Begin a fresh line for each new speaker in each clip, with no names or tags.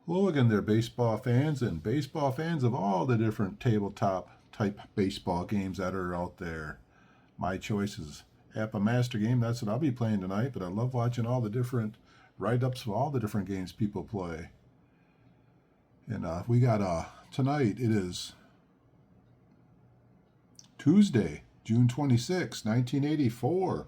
Hello again there, baseball fans and baseball fans of all the different tabletop type baseball games that are out there. My choice is Apba Master Game. That's what I'll be playing tonight, but I love watching all the different write-ups of all the different games people play. And we got, tonight it is Tuesday, June 26, 1984.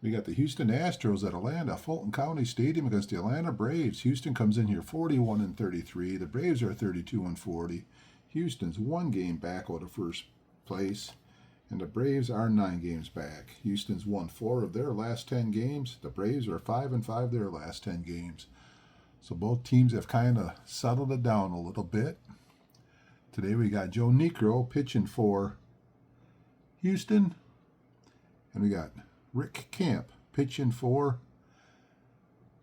We got the Houston Astros at Atlanta-Fulton County Stadium against the Atlanta Braves. Houston comes in here 41-33. The Braves are 32-40. Houston's one game back out of first place, and the Braves are 9 games back. Houston's won 4 of their last 10 games. The Braves are 5-5 their last 10 games. So both teams have kind of settled it down a little bit. Today we got Joe Niekro pitching for Houston, and we got Rick Camp pitching for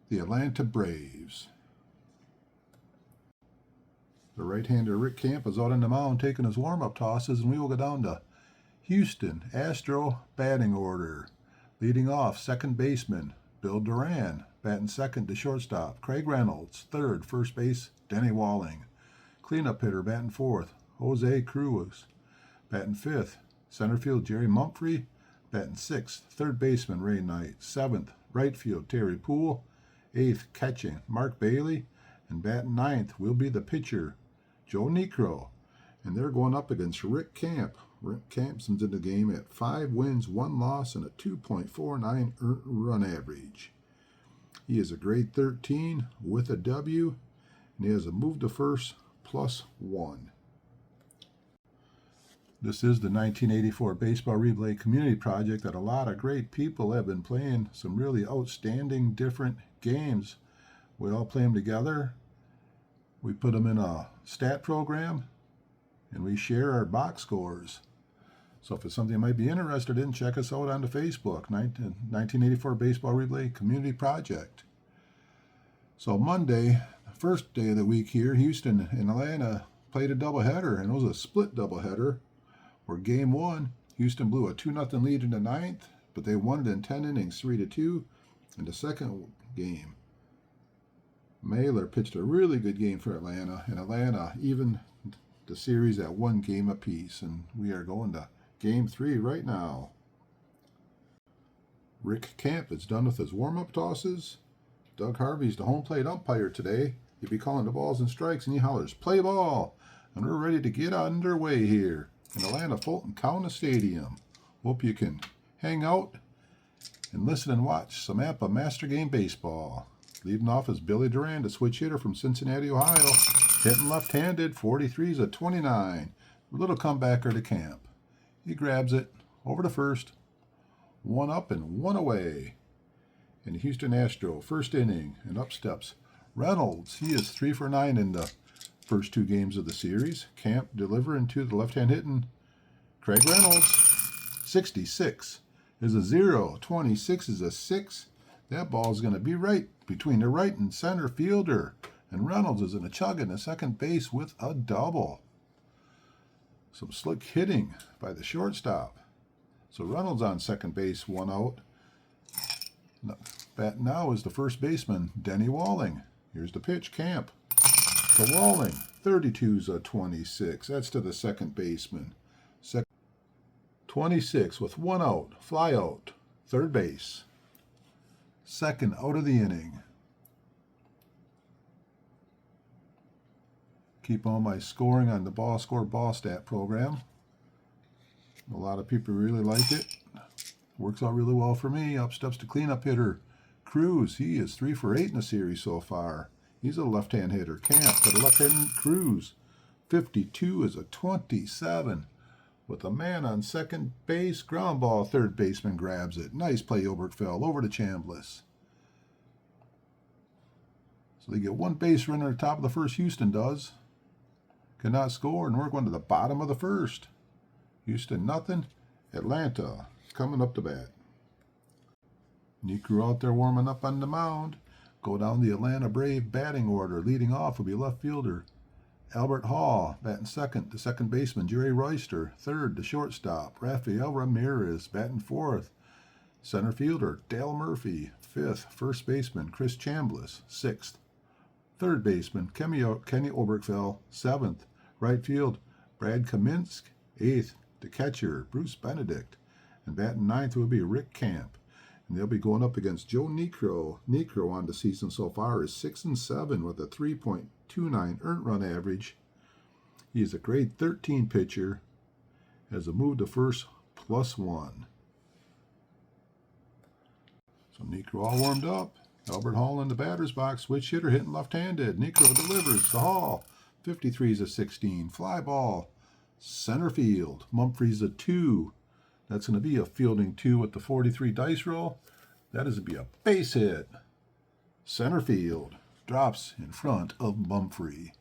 the Atlanta Braves. The right-hander Rick Camp is out on the mound taking his warm-up tosses, and we will go down to Houston Astro batting order. Leading off, second baseman Bill Duran, batting second to shortstop Craig Reynolds, third first base Denny Walling. Cleanup hitter batting fourth Jose Cruz, batting fifth center field Jerry Mumphrey, batting sixth, third baseman Ray Knight, seventh, right field Terry Poole, eighth, catching Mark Bailey, and batting ninth will be the pitcher Joe Niekro, and they're going up against Rick Camp. Rick Camp's in the game at 5 wins, 1 loss, and a 2.49 earned run average. He is a grade 13 with a W, and he has a move to first +1. This is the 1984 Baseball Replay Community Project that a lot of great people have been playing some really outstanding different games. We all play them together. We put them in a stat program, and we share our box scores. So if it's something you might be interested in, check us out on the Facebook, 1984 Baseball Replay Community Project. So Monday, the first day of the week here, Houston and Atlanta played a doubleheader, and it was a split doubleheader. Where game 1, Houston blew a 2-0 lead in the 9th, but they won it in 10 innings, 3-2. In the second game, Mailer pitched a really good game for Atlanta, and Atlanta evened the series at 1 game apiece. And we are going to game 3 right now. Rick Camp is done with his warm-up tosses. Doug Harvey's the home plate umpire today. He'll be calling the balls and strikes, and he hollers, "Play ball!" And we're ready to get underway here in Atlanta-Fulton County Stadium. Hope you can hang out and listen and watch some Apba Master Game Baseball. Leading off is Billy Duran, the switch hitter from Cincinnati, Ohio. Hitting left-handed, 43's a 29. A little comebacker to Camp. He grabs it over to first. 1 up and 1 away. And Houston Astro, first inning, and up steps Reynolds. He is 3 for 9 in the first 2 games of the series. Camp delivering to the left-hand hitting Craig Reynolds. 66 is a 0. 26 is a 6. That ball is going to be right between the right and center fielder. And Reynolds is in a chug in the second base with a double. Some slick hitting by the shortstop. So Reynolds on second base, 1 out. Bat now is the first baseman, Denny Walling. Here's the pitch, Camp. To Walling, 32's a 26. That's to the second baseman. 26 with 1 out, fly out, third base. Second out of the inning. Keep all my scoring on the ball score ball stat program. A lot of people really like it. Works out really well for me. Up steps the cleanup hitter Cruz. He is 3 for 8 in the series so far. He's a left-hand hitter. Camp to the left-hand Cruz. 52 is a 27. With a man on second base, ground ball, third baseman grabs it. Nice play, Obertfeld, over to Chambliss. So they get 1 base runner at the top of the first, Houston does. Cannot score, and we're going to the bottom of the first. Houston nothing. Atlanta coming up to bat. Niekro out there warming up on the mound. Go down the Atlanta Brave batting order. Leading off will be left fielder Albert Hall, batting second. The second baseman Jerry Royster. Third, the shortstop Rafael Ramirez, batting fourth. Center fielder Dale Murphy. Fifth, first baseman Chris Chambliss. Sixth, Third baseman, Kenny Oberkfell. 7th, right field, Brad Kaminsky. 8th, the catcher, Bruce Benedict. And batting 9th will be Rick Camp. And they'll be going up against Joe Niekro. Niekro on the season so far is 6-7 with a 3.29 earned run average. He is a grade 13 pitcher. Has a move to first +1. So Niekro all warmed up. Albert Hall in the batter's box. Switch hitter hitting left-handed. Niekro delivers to Hall. 53's a 16. Fly ball. Center field. Mumphrey's a 2. That's going to be a fielding 2 with the 43 dice roll. That is to be a base hit. Center field. Drops in front of Mumphrey.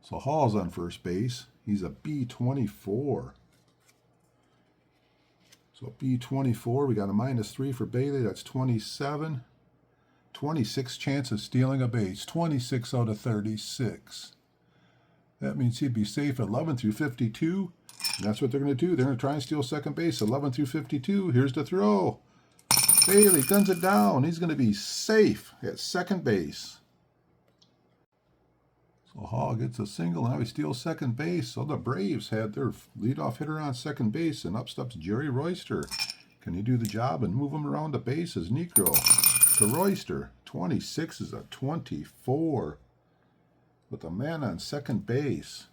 So Hall's on first base. He's a B24. So B24, we got a -3 for Bailey. That's 27. 26 chance of stealing a base. 26 out of 36. That means he'd be safe 11 through 52. And that's what they're going to do. They're going to try and steal second base. 11 through 52. Here's the throw. Bailey guns it down. He's going to be safe at second base. So Hall gets a single. Now he steals second base. So the Braves had their leadoff hitter on second base. And up steps Jerry Royster. Can he do the job and move him around the bases? Niekro to Royster. 26 is a 24. With a man on second base.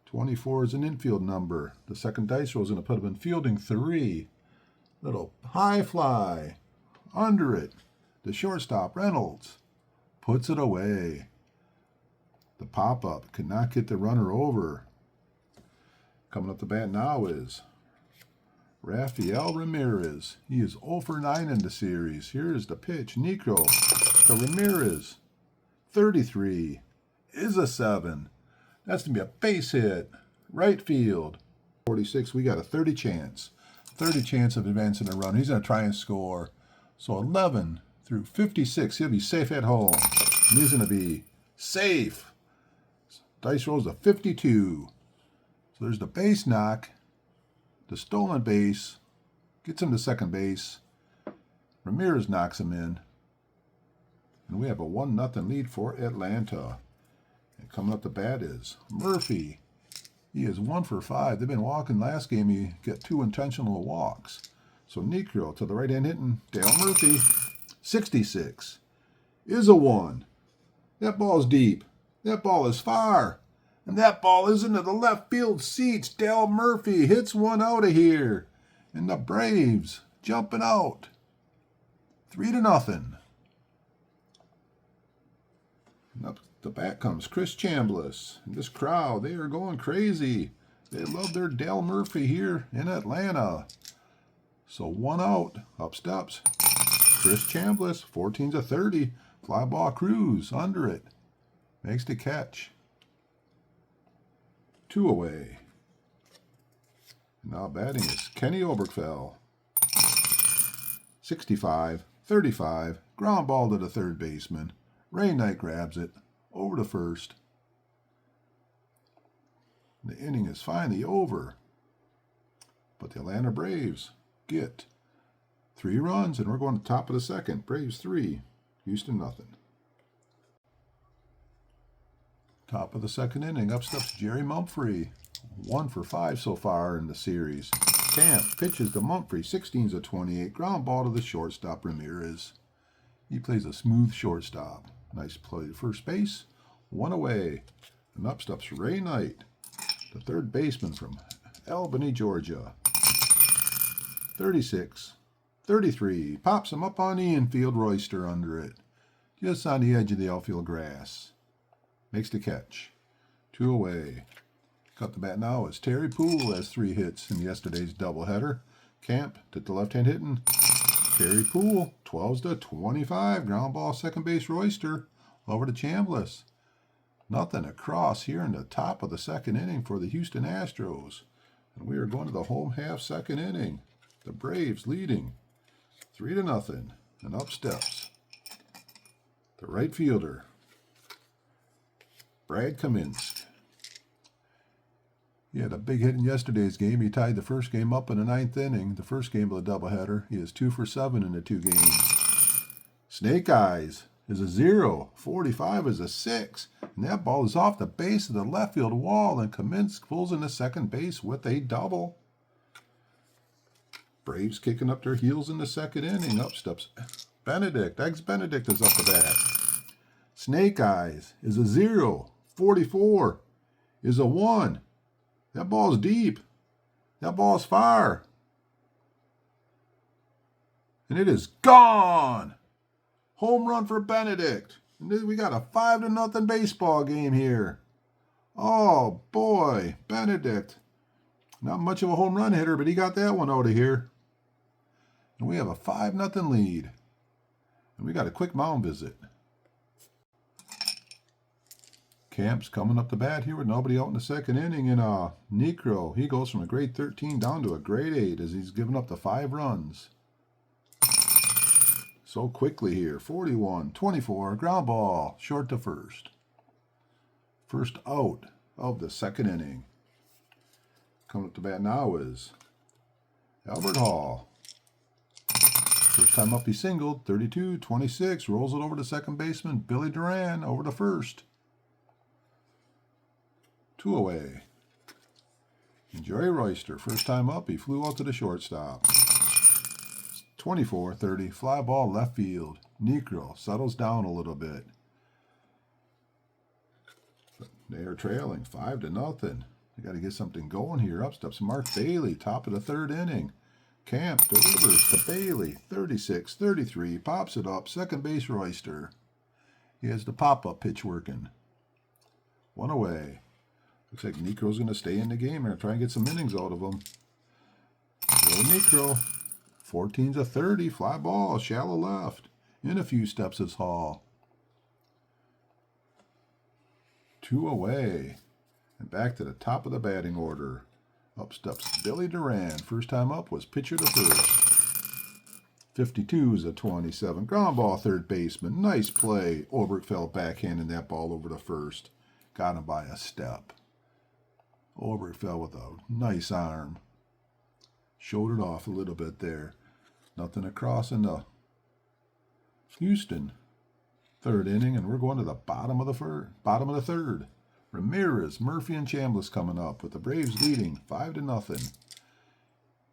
24 is an infield number. The second dice roll is going to put him in fielding 3. Little high fly. Under it. The shortstop, Reynolds, puts it away. The pop-up could not get the runner over. Coming up the bat now is Rafael Ramirez. He is 0 for 9 in the series. Here is the pitch. Niekro to Ramirez. 33 is a 7. That's going to be a base hit. Right field. 46, we got a 30 chance. 30 chance of advancing a run. He's going to try and score. So 11 through 56. He'll be safe at home. And he's going to be safe. Dice rolls a 52. So there's the base knock. The stolen base. Gets him to second base. Ramirez knocks him in. And we have a 1-0 lead for Atlanta. And coming up the bat is Murphy. He is 1 for 5. They've been walking. Last game he got 2 intentional walks. So Niekro to the right hand hitting Dale Murphy. 66 is a 1. That ball's deep. That ball is far. And that ball is into the left field seats. Dale Murphy hits one out of here. And the Braves jumping out. 3-0. And up the bat comes Chris Chambliss. And this crowd, they are going crazy. They love their Dale Murphy here in Atlanta. So 1 out. Up steps Chris Chambliss. 14's a 30. Fly ball cruise under it. Makes the catch. 2 away. Now batting is Kenny Oberkfell. 65, 35. Ground ball to the third baseman. Ray Knight grabs it. Over to first. The inning is finally over. But the Atlanta Braves get 3 runs, and we're going to the top of the second. Braves 3, Houston nothing. Top of the second inning, up steps Jerry Mumphrey. 1 for 5 so far in the series. Camp pitches to Mumphrey. 16's a 28. Ground ball to the shortstop, Ramirez. He plays a smooth shortstop. Nice play to first base. 1 away. And up steps Ray Knight, the third baseman from Albany, Georgia. 36, 33. Pops him up on the infield. Royster under it. Just on the edge of the outfield grass. Makes the catch. 2 away. Cut the bat now as Terry Poole has 3 hits in yesterday's doubleheader. Camp did the left-hand hitting. Terry Poole, 12's to 25. Ground ball, second base, Royster. Over to Chambliss. Nothing across here in the top of the second inning for the Houston Astros. And we are going to the home half second inning. The Braves leading 3-0. And up steps the right fielder, Brad Kaminsky. He had a big hit in yesterday's game. He tied the first game up in the 9th inning, the first game of the doubleheader. He is 2 for 7 in the 2 games. Snake eyes. is a 0. 45 is a 6. And that ball is off the base of the left field wall, and Kaminsky pulls into second base with a double. Braves kicking up their heels in the second inning. Up steps Benedict. Eggs Benedict is up to bat. Snake Eyes is a 0. 44 is a 1. That ball's deep. That ball's far. And it is gone. Home run for Benedict. And we got a 5-0 baseball game here. Oh, boy. Benedict. Not much of a home run hitter, but he got that one out of here. And we have a 5-0 lead. And we got a quick mound visit. Camp's coming up the bat here with nobody out in the second inning. And Niekro, he goes from a grade 13 down to a grade 8 as he's given up the 5 runs. So quickly here. 41-24, ground ball, short to first. First out of the second inning. Coming up to bat now is Albert Hall. First time up he singled, 32-26, rolls it over to second baseman Billy Duran over to first. 2 away. And Jerry Royster, first time up, he flew out to the shortstop. 24-30, fly ball left field. Niekro settles down a little bit. They are trailing 5-0. They got to get something going here. Up steps Mark Bailey, top of the third inning. Camp delivers to Bailey, 36-33, pops it up, second base Royster. He has the pop-up pitch working. 1 away. Looks like Niekro's going to stay in the game and try and get some innings out of him. Go Niekro. 14-30, fly ball, shallow left. In a few steps is Hall. 2 away. And back to the top of the batting order. Up steps Billy Duran. First time up was pitcher to first. 52-27. Ground ball, third baseman. Nice play. Oberkfell backhanding that ball over to first. Got him by a step. Oberkfell with a nice arm. Shouldered off a little bit there. Nothing across in the Houston third inning, and we're going to the bottom of the third. Ramirez, Murphy, and Chambliss coming up with the Braves leading 5-0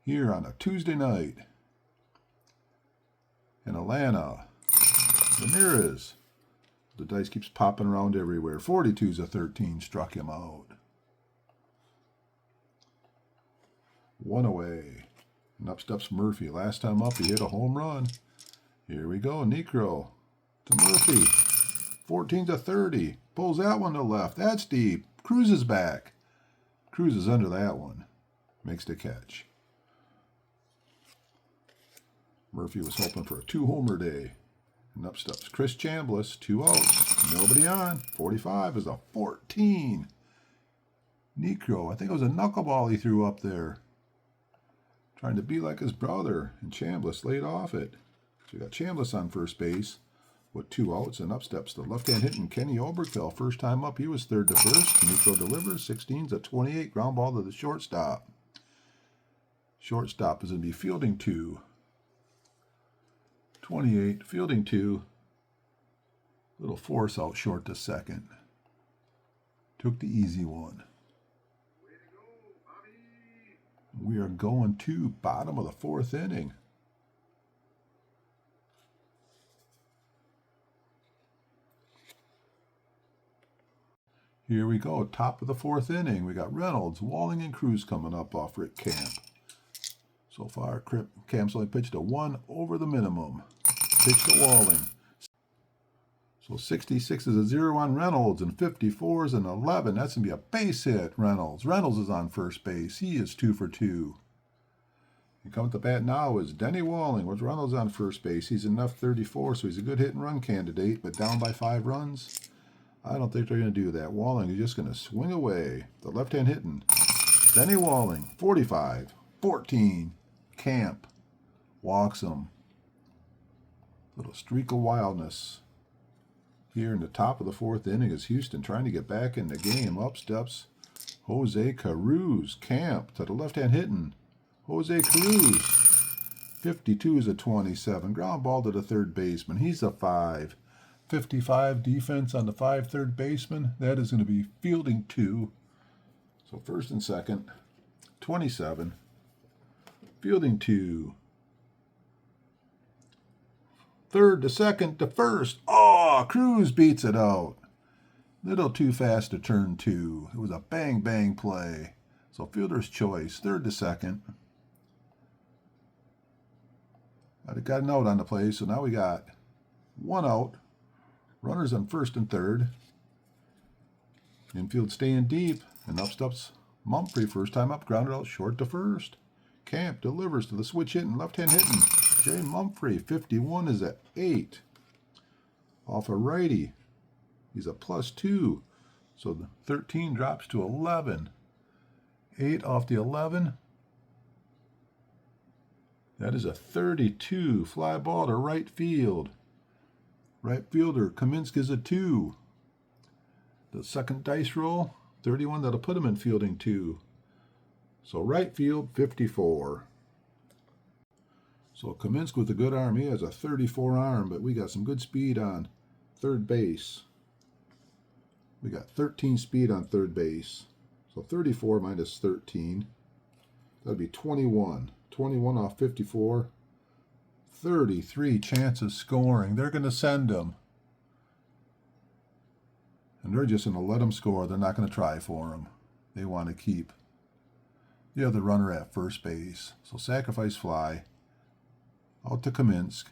here on a Tuesday night in Atlanta. Ramirez, the dice keeps popping around everywhere. 42-13 struck him out. 1 away. And up steps Murphy. Last time up, he hit a home run. Here we go. Niekro to Murphy. 14-30. Pulls that one to left. That's deep. Cruz is back. Cruz is under that one. Makes the catch. Murphy was hoping for a 2-homer day. And up steps Chris Chambliss. 2 outs. Nobody on. 45 is a 14. Niekro. I think it was a knuckleball he threw up there. Trying to be like his brother, and Chambliss laid off it. So we got Chambliss on first base with 2 outs, and up steps the left-hand hitting Kenny Oberkfell. First time up, he was third to first. Niekro delivers, 16-28, ground ball to the shortstop. Shortstop is going to be fielding 2. 28, fielding 2. Little force out short to second. Took the easy one. We are going to bottom of the 4th inning. Here we go, top of the 4th inning. We got Reynolds, Walling, and Cruz coming up off Rick Camp. So far, Camp's only pitched a 1 over the minimum. Pitch to Walling. So 66 is a 0 on Reynolds, and 54 is an 11. That's going to be a base hit, Reynolds. Reynolds is on first base. He is 2 for 2. And coming to bat now is Denny Walling with Reynolds on first base. He's in F34, so he's a good hit and run candidate, but down by 5 runs. I don't think they're going to do that. Walling is just going to swing away. The left-hand hitting. Denny Walling, 45-14. Camp walks him. Little streak of wildness. Here in the top of the 4th inning is Houston trying to get back in the game. Up steps Jose Caruz. Camp to the left-hand hitting. Jose Caruz. 52 is a 27. Ground ball to the third baseman. He's a 5. 55 defense on the 5 third baseman. That is going to be fielding 2. So first and second, 27. Fielding 2. Third to second to first. Oh, Cruz beats it out. Little too fast to turn 2. It was a bang play. So fielder's choice, third to second. I got an out on the play, so now we got 1 out. Runners on first and third. Infield staying deep, and up steps Mumphrey, first time up, grounded out short to first. Camp delivers to the switch hitting, left-hand hitting. Jay Mumphrey, 51 is at 8. Off a righty. He's a +2. So the 13 drops to 11. 8 off the 11. That is a 32. Fly ball to right field. Right fielder, Kaminsky is a 2. The second dice roll, 31, that'll put him in fielding 2. So right field, 54. So Kaminsky with a good arm. He has a 34 arm, but we got some good speed on third base. We got 13 speed on third base. So 34 minus 13. That'd be 21. 21 off 54. 33 chances scoring. They're going to send him. And they're just going to let him score. They're not going to try for him. They want to keep the other runner at first base. So sacrifice fly. Out to Kaminsky.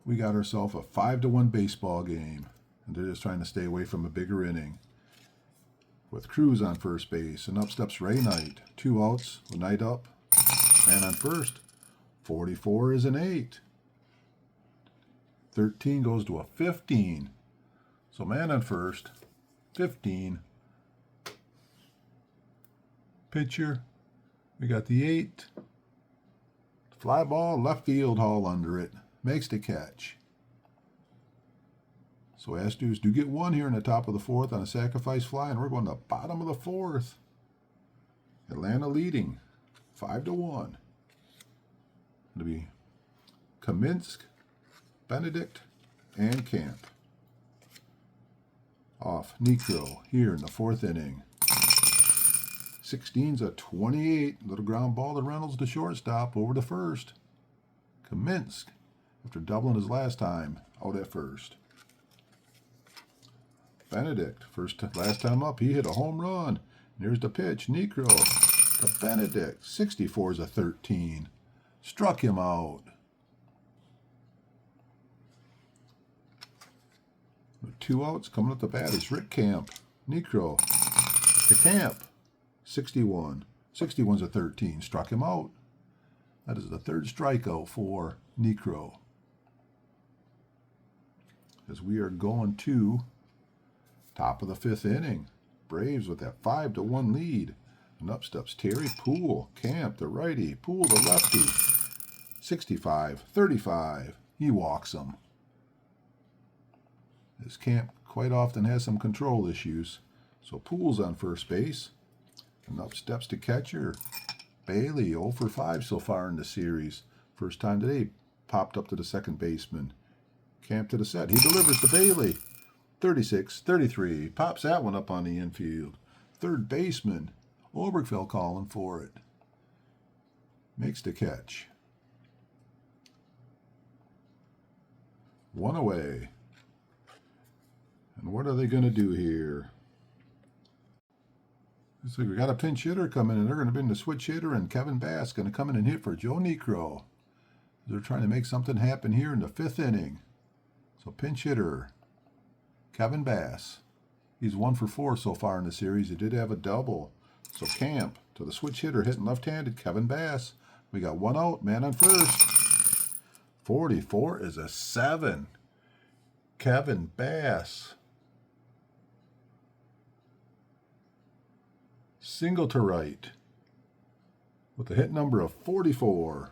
We got ourselves a 5-1 baseball game. And they're just trying to stay away from a bigger inning. With Cruz on first base. And up steps Ray Knight. 2 outs with Knight up. Man on first. 44 is an 8. 13 goes to a 15. So man on first. 15. Pitcher. We got the 8. Fly ball, left field, haul under it. Makes the catch. So Astros do get 1 here in the top of the 4th on a sacrifice fly, and we're going to the bottom of the 4th. Atlanta leading 5-1. It'll be Kaminsky, Benedict, and Camp. Off Niekro here in the 4th inning. 16's a 28. Little ground ball to Reynolds to shortstop over to first. Kaminsky, after doubling his last time, out at first. Benedict, last time up, he hit a home run. And here's the pitch, Niekro to Benedict. 64 is a 13. Struck him out. With 2 outs, coming up the bat is Rick Camp. Niekro to Camp. 61. 61's a 13. Struck him out. That is the 3rd strikeout for Niekro. As we are going to top of the 5th inning. Braves with that 5-1 lead. And up steps Terry Poole. Camp, the righty. Poole, the lefty. 65, 35. He walks him. This Camp quite often has some control issues. So Poole's on first base. And up steps to catcher Bailey. 0 for 5 so far in the series. First time today, popped up to the second baseman. Camp to the set. He delivers to Bailey. 36, 33. Pops that one up on the infield. Third baseman. Obergefell calling for it. Makes the catch. 1 away. And what are they going to do here? Looks like we got a pinch hitter coming in. They're going to bring the switch hitter, and Kevin Bass going to come in and hit for Joe Niekro. They're trying to make something happen here in the 5th inning. So pinch hitter, Kevin Bass. He's 1 for 4 so far in the series. He did have a double. So Camp to the switch hitter, hitting left-handed, Kevin Bass. We got 1 out, man on first. 44 is a 7. Kevin Bass. Single to right with a hit number of 44.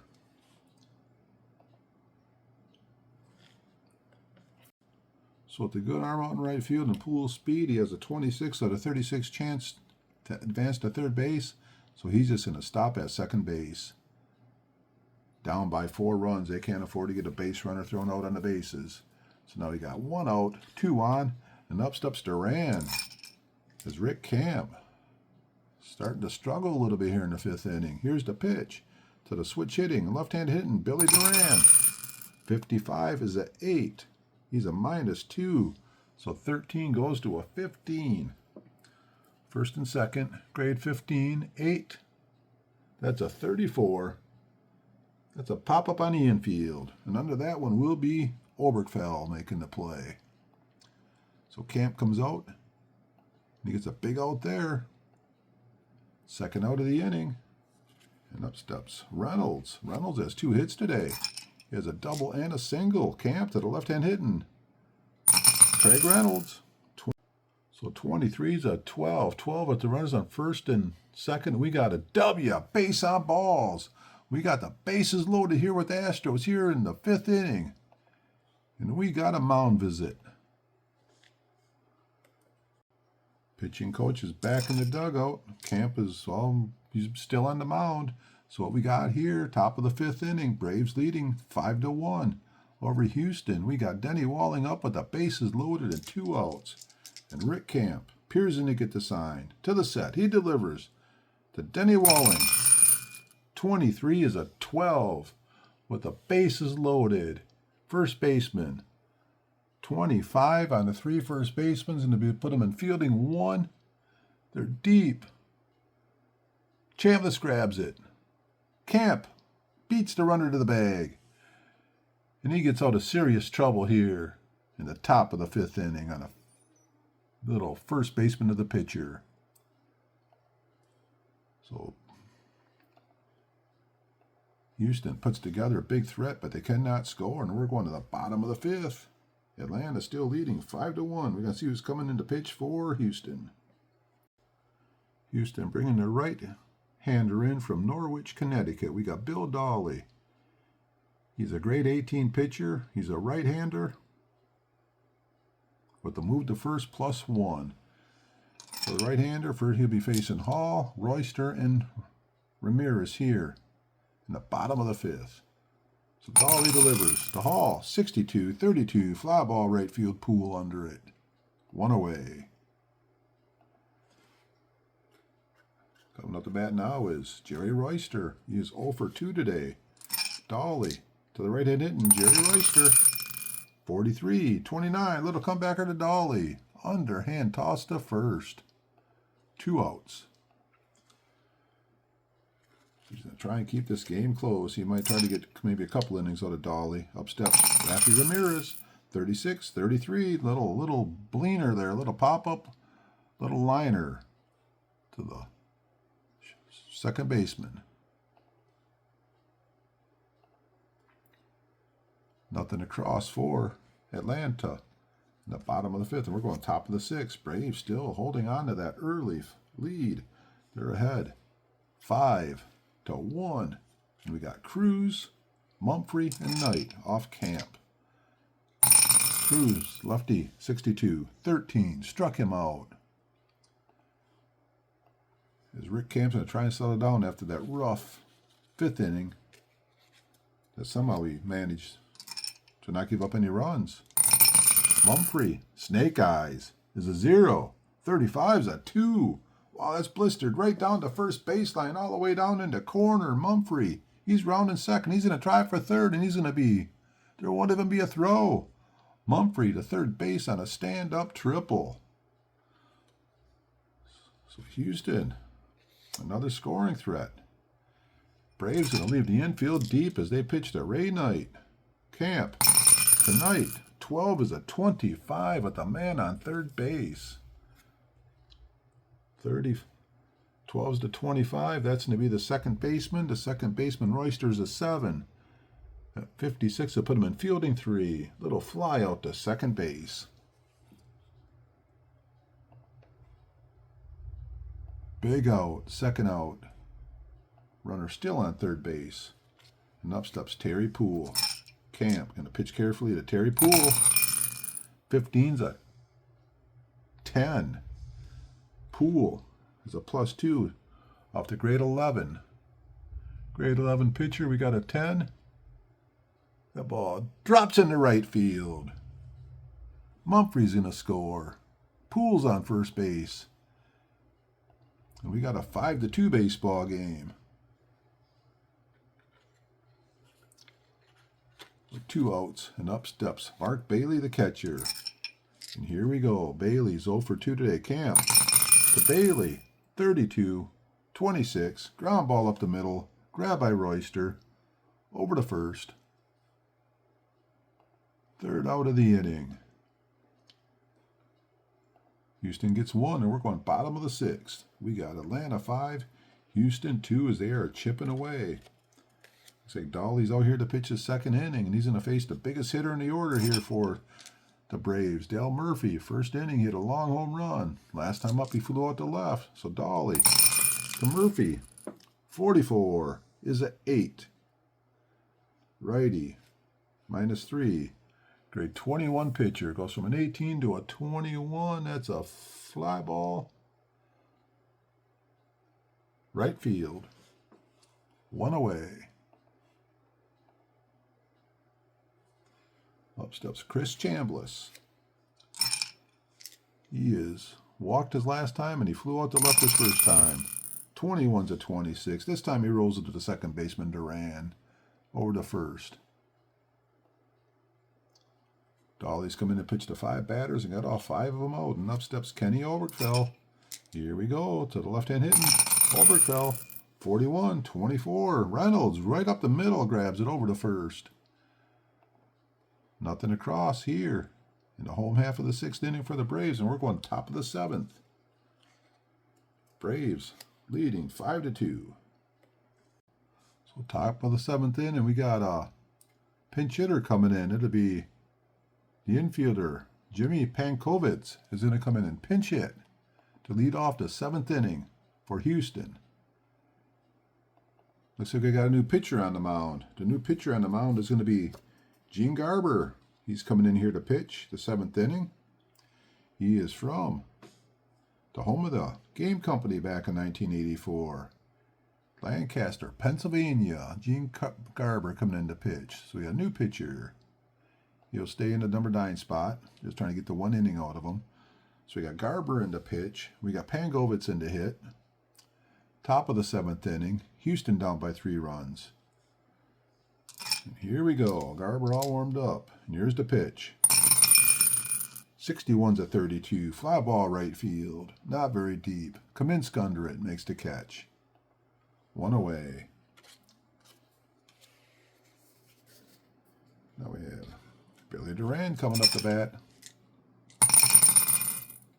So with the good arm out in right field and Poole speed, he has a 26 out of 36 chance to advance to third base. So he's just going to stop at second base. Down by 4 runs. They can't afford to get a base runner thrown out on the bases. So now we got 1 out, 2 on, and up steps Duran. Is Rick Camp. Starting to struggle a little bit here in the 5th inning. Here's the pitch to the switch hitting, left-hand hitting, Billy Duran. 55 is a 8. He's a -2. So 13 goes to a 15. First and second, grade 15, 8. That's a 34. That's a pop-up on the infield. And under that one will be Oberkfell making the play. So Camp comes out. He gets a big out there. Second out of the inning. And up steps Reynolds. Reynolds has 2 hits today. He has a double and a single. Camp to the left-hand hitting. Craig Reynolds. So 23 is a 12. 12 at the runners on first and second. We got a W. Base on balls. We got the bases loaded here with the Astros here in the 5th inning. And we got a mound visit. Pitching coach is back in the dugout. Camp is, well, he's still on the mound. So what we got here, top of the 5th inning, Braves leading 5-1 over Houston. We got Denny Walling up with the bases loaded and 2 outs. And Rick Camp peers in to get the sign. To the set, he delivers to Denny Walling. 23 is a 12 with the bases loaded. First baseman. 25 on the 3 first basemen, and to put them in fielding 1. They're deep. Chambliss grabs it. Camp beats the runner to the bag. And he gets out of serious trouble here in the top of the 5th inning on a little first baseman of the pitcher. So Houston puts together a big threat, but they cannot score, and we're going to the bottom of the 5th. Atlanta still leading 5-1. We're going to see who's coming into pitch for Houston. Houston bringing their right-hander in from Norwich, Connecticut. We got Bill Dawley. He's a grade 18 pitcher. He's a right-hander with the move to first +1. For the right-hander, first he'll be facing Hall, Royster, and Ramirez here in the bottom of the 5th. So Dawley delivers to Hall, 62-32, fly ball right field, Pool under it. 1 away. Coming up to bat now is Jerry Royster. He is 0 for 2 today. Dawley to the right-hand hitting, Jerry Royster. 43-29, little comebacker to Dawley. Underhand toss to first. 2 outs. He's going to try and keep this game close. He might try to get maybe a couple innings out of Dawley. Up steps Rafi Ramirez. 36-33. Little bleener there. Little pop-up. Little liner to the second baseman. Nothing across for Atlanta in the bottom of the 5th. And we're going top of the 6th. Braves still holding on to that early lead. They're ahead 5-1. And we got Cruz, Mumphrey, and Knight off Camp. Cruz, lefty, 62-13, struck him out. As Rick Camp's going to try and settle down after that rough 5th inning, that somehow he managed to not give up any runs. Mumphrey, snake eyes, is a 0. 35's a 2. Wow, that's blistered right down to first baseline, all the way down into corner. Mumphrey, he's rounding second. He's going to try for third, and he's going to be, there won't even be a throw. Mumphrey to third base on a stand-up triple. So Houston, another scoring threat. Braves going to leave the infield deep as they pitch to Ray Knight. Camp tonight. 12 is a 25 with the man on third base. 12's to 25. That's going to be the second baseman. The second baseman, Royster's a 7. At 56, will put him in fielding 3. Little fly out to second base. Big out, second out. Runner still on third base. And up steps Terry Poole. Camp going to pitch carefully to Terry Poole. 15's a 10. Poole is a +2 off the grade 11. Grade 11 pitcher, we got a 10. That ball drops into right field. Mumphrey's going to score. Poole's on first base. And we got a 5-2 baseball game. With 2 outs, and up steps Mark Bailey, the catcher. And here we go. Bailey's 0 for 2 today. Camp to Bailey. 32-26. Ground ball up the middle. Grab by Royster. Over to first. 3rd out of the inning. Houston gets 1, and we're going bottom of the 6th. We got Atlanta 5, Houston 2 as they are chipping away. Looks like Dolly's out here to pitch his 2nd inning, and he's going to face the biggest hitter in the order here for the Braves. Dale Murphy, 1st inning, hit a long home run. Last time up, he flew out to left. So Dolly to Murphy. 44 is a 8. Righty, -3. Grade 21 pitcher. Goes from an 18 to a 21. That's a fly ball. Right field. 1 away. Up steps Chris Chambliss. He is walked his last time, and he flew out to left his first time. 21's a 26. This time he rolls it to the 2nd baseman, Duran. Over to first. Dolly's come in and pitched to 5 batters and got all 5 of them out. And up steps Kenny Oberkfell. Here we go to the left-hand hitting. Oberkfell, 41-24. Reynolds right up the middle grabs it over to first. Nothing across here in the home half of the 6th inning for the Braves, and we're going top of the 7th. Braves leading 5-2. So top of the 7th inning, we got a pinch hitter coming in. It'll be the infielder, Jimmy Pankovitz, is going to come in and pinch hit to lead off the 7th inning for Houston. Looks like I got a new pitcher on the mound. The new pitcher on the mound is going to be Gene Garber. He's coming in here to pitch the 7th inning. He is from the home of the game company back in 1984. Lancaster, Pennsylvania. Gene Garber coming in to pitch. So we got a new pitcher. He'll stay in the number 9 spot. Just trying to get the 1 inning out of him. So we got Garber in the pitch. We got Pangovitz in the hit. Top of the 7th inning. Houston down by 3 runs. And here we go. Garber all warmed up. And here's the pitch. 61's a 32. Fly ball right field. Not very deep. Kaminsky under it. Makes the catch. 1 away. Now we have Billy Duran coming up the bat.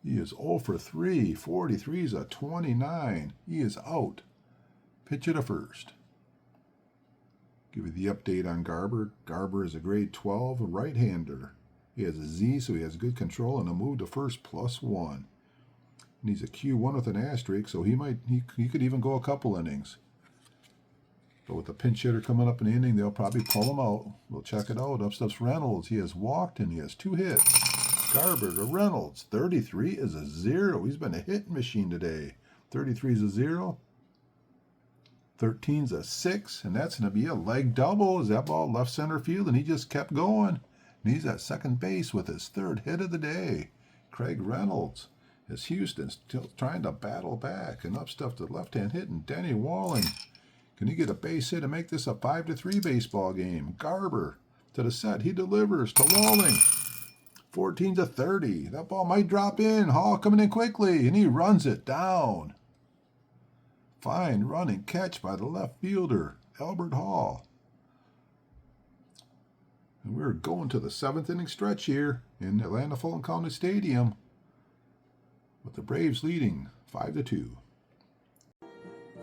He is 0 for 3. 43's a 29. He is out. Pitch it to first. Give you the update on Garber. Garber is a grade 12 right-hander. He has a Z, so he has good control, and a move to first +1. And he's a Q1 with an asterisk, so he could even go a couple innings. But with the pinch hitter coming up in the inning, they'll probably pull him out. We'll check it out. Up steps Reynolds. He has walked, and he has 2 hits. Garber to Reynolds. 33 is a 0. He's been a hitting machine today. 33 is a 0. 13's a 6, and that's going to be a leg double as that ball left center field, and he just kept going. And he's at second base with his 3rd hit of the day. Craig Reynolds, as Houston's still trying to battle back, and up steps the left-hand hit, and Denny Walling. Can he get a base hit and make this a 5-3 baseball game? Garber to the set. He delivers to Walling. 14's a 30. That ball might drop in. Hall coming in quickly, and he runs it down. Fine running catch by the left fielder, Albert Hall. And we're going to the 7th inning stretch here in Atlanta-Fulton County Stadium with the Braves leading 5-2.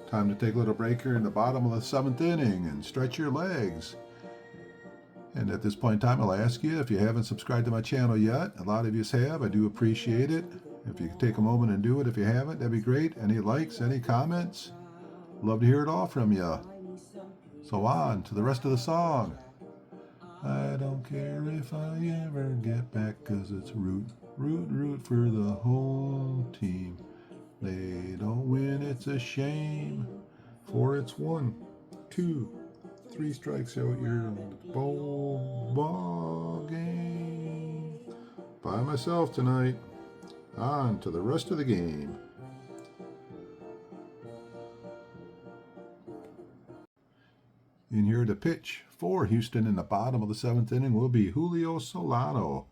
Time to take a little break here in the bottom of the 7th inning and stretch your legs. And at this point in time, I'll ask you if you haven't subscribed to my channel yet. A lot of you have. I do appreciate it. If you could take a moment and do it if you haven't, that'd be great. Any likes, any comments? Love to hear it all from you. So on to the rest of the song. I don't care if I ever get back, 'cause it's root, root, root for the home team. They don't win, it's a shame, for it's 1, 2, 3 strikes out your ball game. By myself tonight. On to the rest of the game. In here to pitch for Houston in the bottom of the 7th inning will be Julio Solano.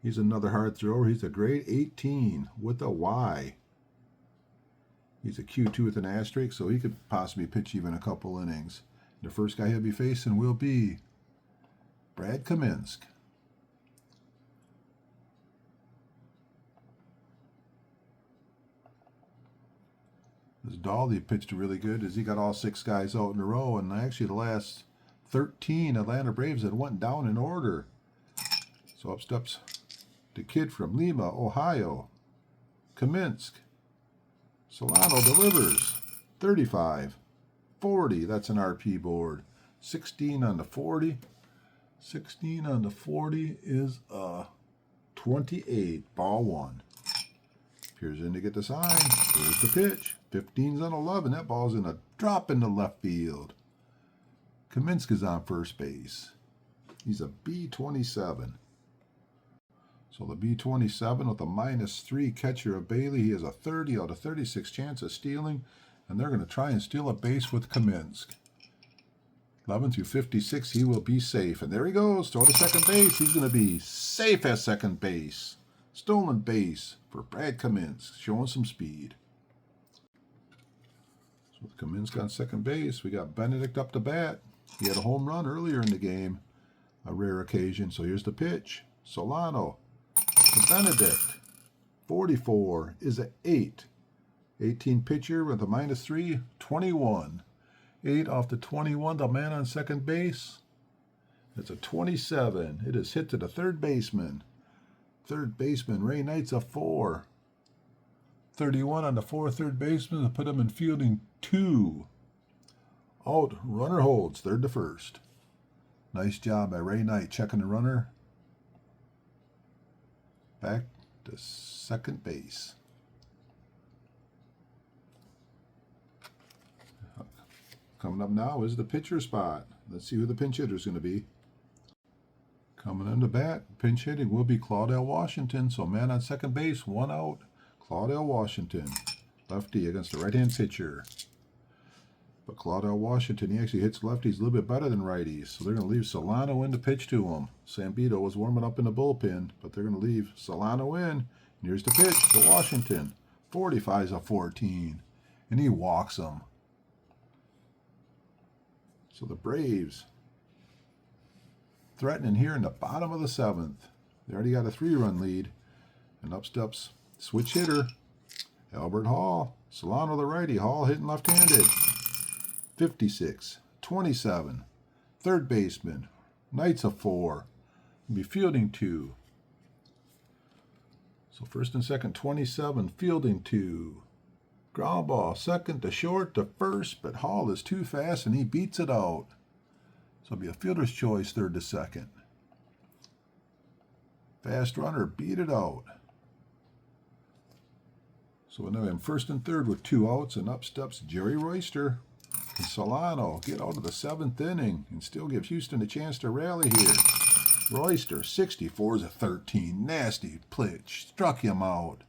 He's another hard thrower. He's a grade 18 with a Y. He's a Q2 with an asterisk, so he could possibly pitch even a couple innings. The first guy he'll be facing will be Brad Kaminsky. This Dolly pitched really good as he got all 6 guys out in a row, and actually the last 13 Atlanta Braves that went down in order. So up steps the kid from Lima, Ohio, Kaminsky. Solano delivers 35, 40. That's an RP board. 16 on the 40. 16 on the 40 is a 28. Ball 1. Here's in to get the sign. Here's the pitch. 15's on 11. That ball's in a drop into left field. Kaminsky's on first base. He's a B27. So the B27 with a -3 catcher of Bailey. He has a 30 out of 36 chance of stealing. And they're going to try and steal a base with Kaminsky. 11 through 56, he will be safe. And there he goes. Throw to second base. He's going to be safe at second base. Stolen base for Brad Kaminsky, showing some speed. So with Kaminsky on second base, we got Benedict up to bat. He had a home run earlier in the game, a rare occasion. So here's the pitch. Solano to Benedict. 44 is an 8. 18 pitcher with a -3, 21. 8 off the 21, the man on second base. It's a 27. It is hit to the third baseman. Third baseman, Ray Knight's a 4. 31 on the 4 third baseman to put him in fielding 2. Out, runner holds, third to first. Nice job by Ray Knight checking the runner. Back to second base. Coming up now is the pitcher spot. Let's see who the pinch hitter is going to be. Coming in to bat, pinch hitting will be Claudel Washington. So man on second base, 1 out. Claudel Washington, lefty against the right-hand pitcher. But Claudel Washington, he actually hits lefties a little bit better than righties. So they're going to leave Solano in to pitch to him. Sambito was warming up in the bullpen, but they're going to leave Solano in. And here's the pitch to Washington. 45 is a 14. And he walks him. So the Braves threatening here in the bottom of the 7th. They already got a 3-run lead. And up steps switch hitter, Albert Hall. Solano the righty, Hall hitting left-handed. 56, 27. Third baseman, Knight's a 4. Be fielding 2. So first and second, 27, fielding 2. Ground ball, second to short to first, but Hall is too fast and he beats it out. So it'll be a fielder's choice, third to second. Fast runner, beat it out. So now in first and third with 2 outs, and up steps Jerry Royster. And Solano get out of the 7th inning and still give Houston a chance to rally here. Royster, 64 is a 13. Nasty pitch, struck him out.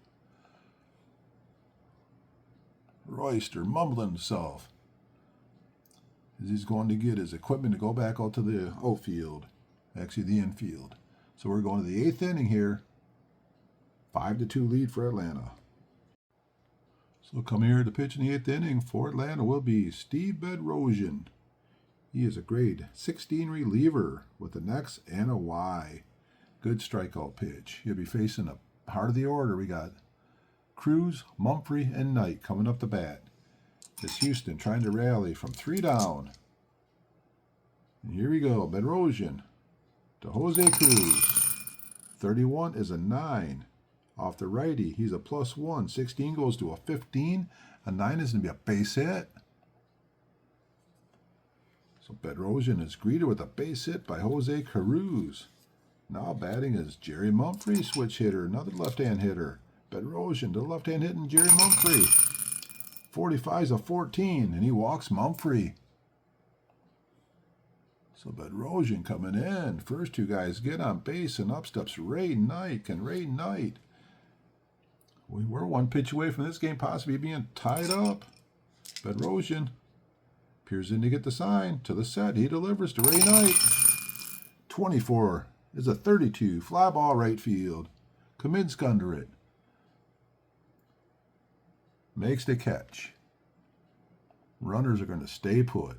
Royster mumbling himself as he's going to get his equipment to go back out to the outfield, actually the infield. So we're going to the 8th inning here. 5-2 lead for Atlanta. So coming here to pitch in the 8th inning for Atlanta will be Steve Bedrosian. He is a grade 16 reliever with an X and a Y. Good strikeout pitch. He'll be facing the heart of the order. We got Cruz, Mumphrey, and Knight coming up the bat. It's Houston trying to rally from 3 down. And here we go. Bedrosian to Jose Cruz. 31 is a 9. Off the righty, he's a +1. 16 goes to a 15. A 9 is going to be a base hit. So Bedrosian is greeted with a base hit by Jose Cruz. Now batting is Jerry Mumphrey, switch hitter, another left-hand hitter. Bedrosian to left-hand hitting Jerry Mumphrey. 45 is a 14, and he walks Mumphrey. So Bedrosian coming in. First two guys get on base, and up steps Ray Knight. Can Ray Knight? We were one pitch away from this game possibly being tied up. Bedrosian peers in to get the sign. To the set. He delivers to Ray Knight. 24 is a 32. Fly ball right field. Kaminsk under it. Makes the catch. Runners are going to stay put.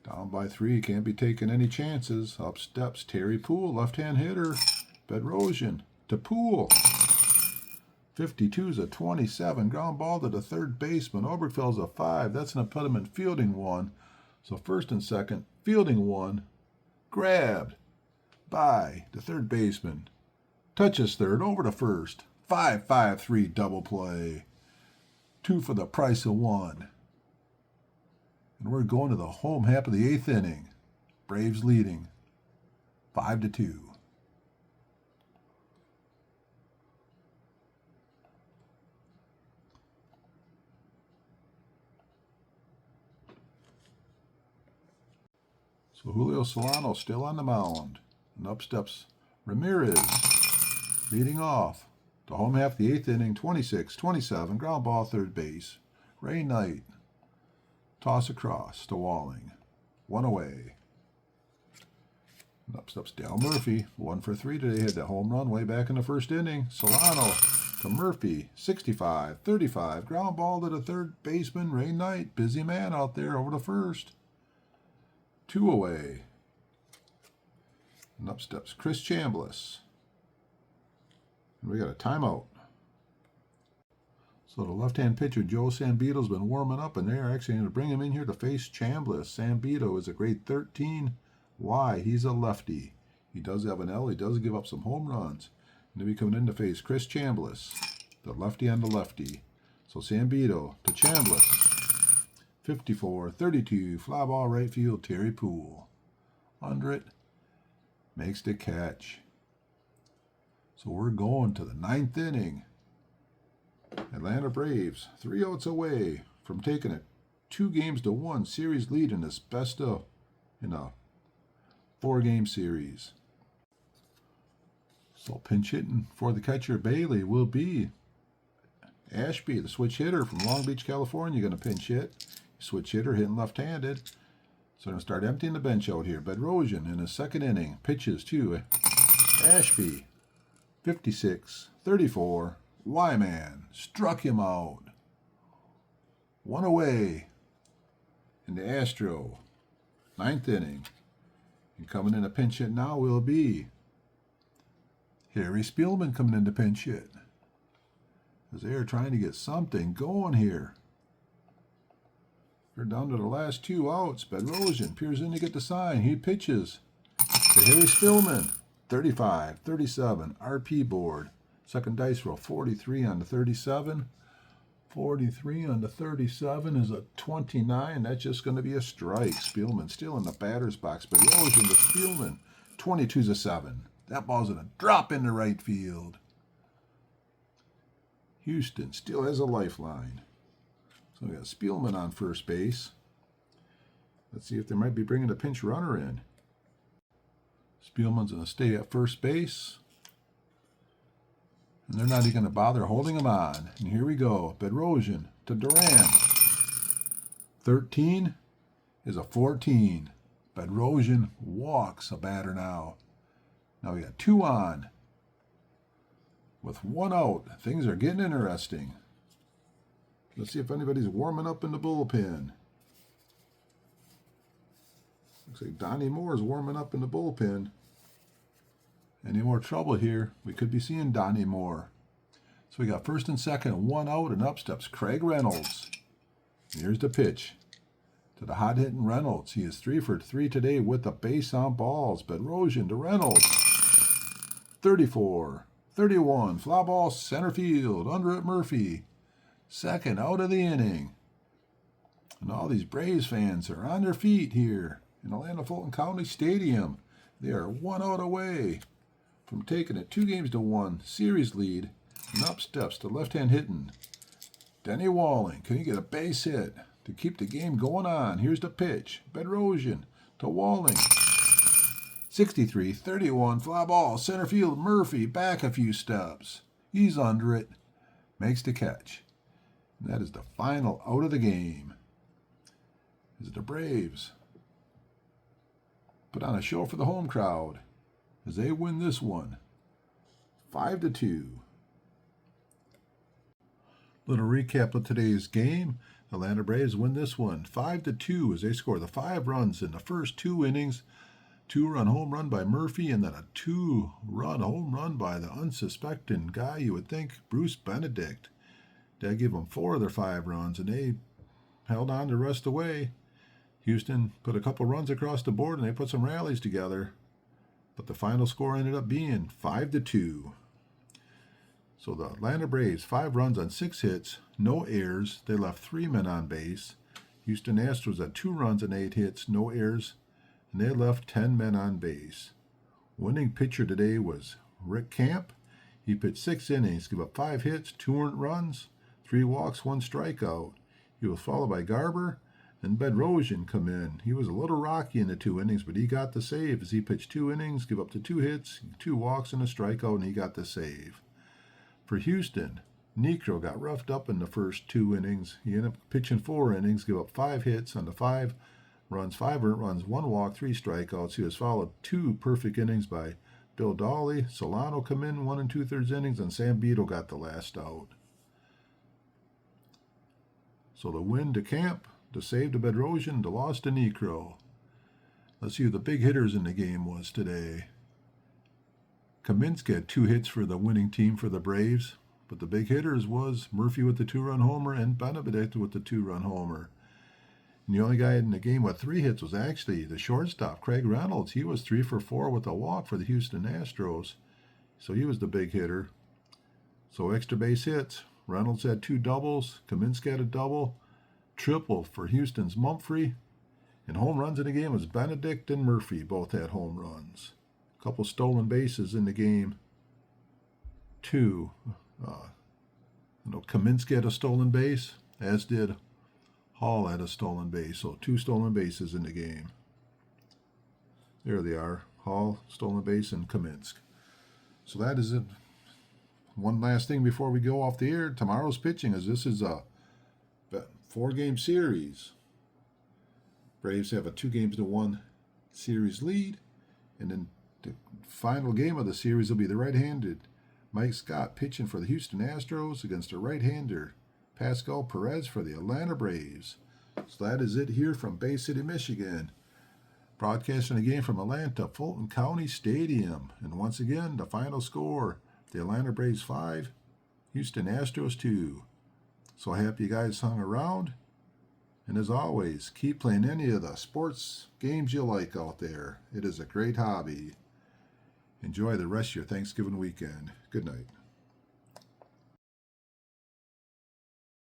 Down by 3, can't be taking any chances. Up steps Terry Poole, left-hand hitter. Bedrosian to Poole. 52 is a 27. Ground ball to the third baseman. Obergfeld's a 5. That's an impediment fielding 1. So first and second, fielding 1. Grabbed by the third baseman. Touches third, over to first. 5-5-3 double play. 2 for the price of 1. And we're going to the home half of the 8th inning. Braves leading 5-2. So Julio Solano still on the mound. And up steps Ramirez, leading off. The home half of the 8th inning, 26-27. Ground ball third base. Ray Knight. Toss across to Walling. 1 away. And up steps Dale Murphy. 1 for 3 today. Had that home run way back in the first inning. Solano to Murphy. 65-35. Ground ball to the third baseman. Ray Knight. Busy man out there over to first. 2 away. And up steps Chris Chambliss. And we got a timeout. So the left-hand pitcher, Joe Sambito's been warming up, and they're actually going to bring him in here to face Chambliss. Sambito is a grade 13. Why? He's a lefty. He does have an L. He does give up some home runs. And he'll be coming in to face Chris Chambliss, the lefty on the lefty. So Sambito to Chambliss. 54-32. Fly ball right field, Terry Poole. Under it. Makes the catch. So we're going to the 9th inning. Atlanta Braves 3 outs away from taking a 2-1 series lead in this best of in a 4-game series. So pinch hitting for the catcher Bailey will be Ashby, the switch hitter from Long Beach, California, going to pinch hit. Switch hitter hitting left-handed. So I'm going to start emptying the bench out here. Bedrosian in his second inning pitches to Ashby. 56-34. Wyman struck him out. 1 away in the Astro. 9th inning. And coming in a pinch hit now will be Harry Spielman coming in to pinch hit. As they are trying to get something going here. They're down to the last 2 outs. Bedrosian peers in to get the sign. He pitches to Harry Spielman. 35-37. RP board. Second dice roll. 43 on the 37. 43 on the 37 is a 29. That's just going to be a strike. Spielman still in the batter's box. Bedrosian to Spielman. 22's a 7. That ball's going to drop into right field. Houston still has a lifeline. So we got Spielman on first base. Let's see if they might be bringing a pinch runner in. Spielman's going to stay at first base. And they're not even going to bother holding him on. And here we go. Bedrosian to Duran. 13 is a 14. Bedrosian walks a batter now. Now we got 2 on. With 1 out. Things are getting interesting. Let's see if anybody's warming up in the bullpen. Looks like Donnie Moore is warming up in the bullpen. Any more trouble here, we could be seeing Donnie Moore. So we got first and second, 1 out, and up steps Craig Reynolds. And here's the pitch to the hot-hitting Reynolds. He is 3 for 3 today with the base on balls. Bedrosian to Reynolds. 34-31. Fly ball center field. Under it Murphy. Second out of the inning. And all these Braves fans are on their feet here in Atlanta-Fulton County Stadium. They are 1 out away from taking a 2-1 series lead. And up steps to left-hand hitting Denny Walling. Can he get a base hit? to keep the game going on. Here's the pitch. Bedrosian to Walling. 63-31, fly ball, center field. Murphy back a few steps. He's under it. Makes the catch. And that is the final out of the game. Is it the Braves? Put on a show for the home crowd as they win this one. 5-2. Little recap of today's game. The Atlanta Braves win this one 5-2 as they score the 5 runs in the first 2 innings. 2-run home run by Murphy, and then a 2-run home run by the unsuspecting guy you would think, Bruce Benedict. They give them 4 of their 5 runs, and they held on the rest of the way. Houston put a couple runs across the board, and they put some rallies together. But the final score ended up being 5-2. So the Atlanta Braves, 5 runs on 6 hits, no errors. They left 3 men on base. Houston Astros had 2 runs and 8 hits, no errors, and they left 10 men on base. Winning pitcher today was Rick Camp. He pitched 6 innings, gave up 5 hits, 2 earned runs, 3 walks, 1 strikeout. He was followed by Garber, and Bedrosian come in. He was a little rocky in the 2 innings, but he got the save as he pitched 2 innings, gave up to 2 hits, 2 walks, and a strikeout, and he got the save. For Houston, Niekro got roughed up in the first 2 innings. He ended up pitching 4 innings, gave up 5 hits on the 5 runs, 5 earned runs, 1 walk, 3 strikeouts. He was followed 2 perfect innings by Bill Dawley. Solano come in 1 2/3 innings, and Sam Beadle got the last out. So the win to Camp, the save to Bedrosian, the loss to Niekro. Let's see who the big hitters in the game was today. Kaminsky had 2 hits for the winning team for the Braves, but the big hitters was Murphy with the 2-run homer and Benedict with the 2-run homer. And the only guy in the game with 3 hits was actually the shortstop, Craig Reynolds. He was 3 for 4 with a walk for the Houston Astros, so he was the big hitter. So extra base hits. Reynolds had 2 doubles. Kaminsky had a double. Triple for Houston's Mumphrey. And home runs in the game was Benedict and Murphy. Both had home runs. A couple stolen bases in the game. 2. Kaminsky had a stolen base, as did Hall had a stolen base. So 2 stolen bases in the game. There they are. Hall, stolen base, and Kaminsky. So that is it. One last thing before we go off the air. Tomorrow's pitching, as this is a 4-game series. Braves have a 2-1 series lead, and then the final game of the series will be the right-handed Mike Scott pitching for the Houston Astros against a right-hander Pascal Perez for the Atlanta Braves. So that is it here from Bay City, Michigan. Broadcasting the game from Atlanta-Fulton County Stadium. And once again, the final score, the Atlanta Braves 5, Houston Astros 2. So happy you guys hung around. And as always, keep playing any of the sports games you like out there. It is a great hobby. Enjoy the rest of your Thanksgiving weekend. Good night.